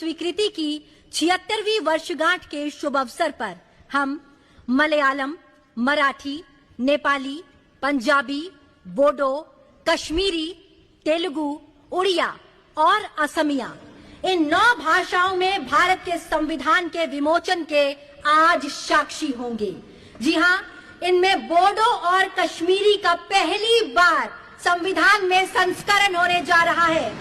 स्वीकृति की 76वीं वर्षगांठ के शुभ अवसर पर हम मलयालम, मराठी, नेपाली, पंजाबी, बोडो, कश्मीरी, तेलुगु, उड़िया और असमिया इन 9 भाषाओं में भारत के संविधान के विमोचन के आज साक्षी होंगे। जी हाँ, इनमें बोडो और कश्मीरी का पहली बार संविधान में संस्करण होने जा रहा है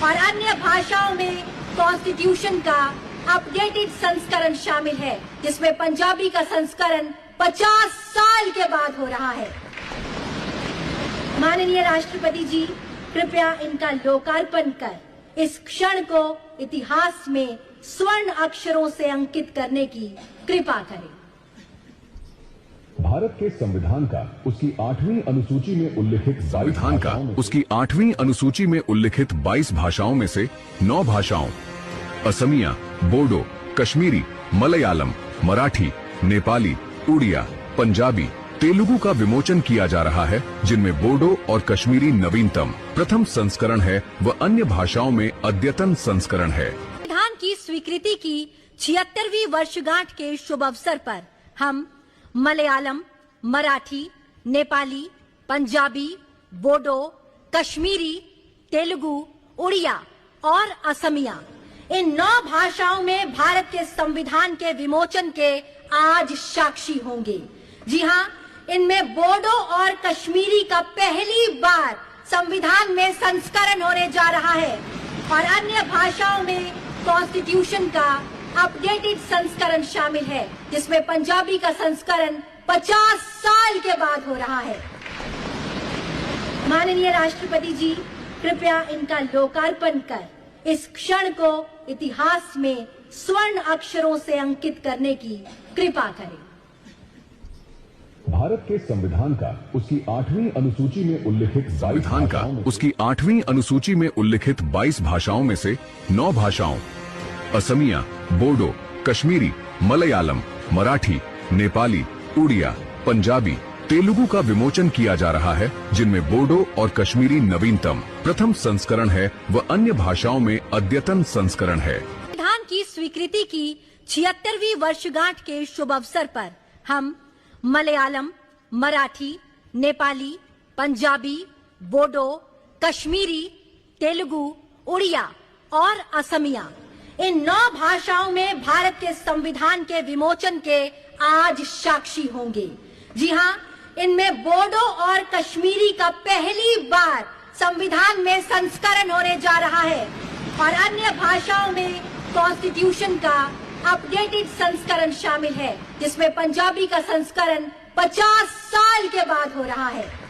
और अन्य भाषाओं में कॉन्स्टिट्यूशन का अपडेटेड संस्करण शामिल है, जिसमें पंजाबी का संस्करण 50 साल के बाद हो रहा है। माननीय राष्ट्रपति जी, कृपया इनका लोकार्पण कर इस क्षण को इतिहास में स्वर्ण अक्षरों से अंकित करने की कृपा करें। भारत के संविधान का उसकी 8वीं अनुसूची में उल्लिखित 22 भाषाओं में से 9 भाषाओं असमिया, बोडो, कश्मीरी, मलयालम, मराठी, नेपाली, उड़िया, पंजाबी, तेलुगु का विमोचन किया जा रहा है, जिनमें बोडो और कश्मीरी नवीनतम प्रथम संस्करण है व अन्य भाषाओं में अद्यतन संस्करण है। संविधान की स्वीकृति की 76वीं वर्षगांठ के शुभ अवसर पर हम मलयालम, मराठी, नेपाली, पंजाबी, बोडो, कश्मीरी, तेलुगु, उड़िया और असमिया इन 9 भाषाओं में भारत के संविधान के विमोचन के आज साक्षी होंगे। जी हाँ, इनमें बोडो और कश्मीरी का पहली बार संविधान में संस्करण होने जा रहा है और अन्य भाषाओं में कॉन्स्टिट्यूशन का अपडेटेड संस्करण शामिल है, जिसमें पंजाबी का संस्करण 50 साल के बाद हो रहा है। माननीय राष्ट्रपति जी, कृपया इनका लोकार्पण कर इस क्षण को इतिहास में स्वर्ण अक्षरों से अंकित करने की कृपा करें। भारत के संविधान का उसकी 8वीं अनुसूची में उल्लिखित 22 भाषाओं में से 9 भाषाओं असमिया, बोडो, कश्मीरी, मलयालम, मराठी, नेपाली, उड़िया, पंजाबी, तेलुगु का विमोचन किया जा रहा है, जिनमें बोडो और कश्मीरी नवीनतम प्रथम संस्करण है व अन्य भाषाओं में अद्यतन संस्करण है। संविधान की स्वीकृति की 76वीं वर्षगांठ के शुभ अवसर पर हम मलयालम, मराठी, नेपाली, पंजाबी, बोडो, कश्मीरी, तेलुगु, उड़िया और असमिया इन 9 भाषाओं में भारत के संविधान के विमोचन के आज साक्षी होंगे। जी हाँ, इनमें बोडो और कश्मीरी का पहली बार संविधान में संस्करण होने जा रहा है और अन्य भाषाओं में कॉन्स्टिट्यूशन का अपडेटेड संस्करण शामिल है, जिसमें पंजाबी का संस्करण 50 साल के बाद हो रहा है।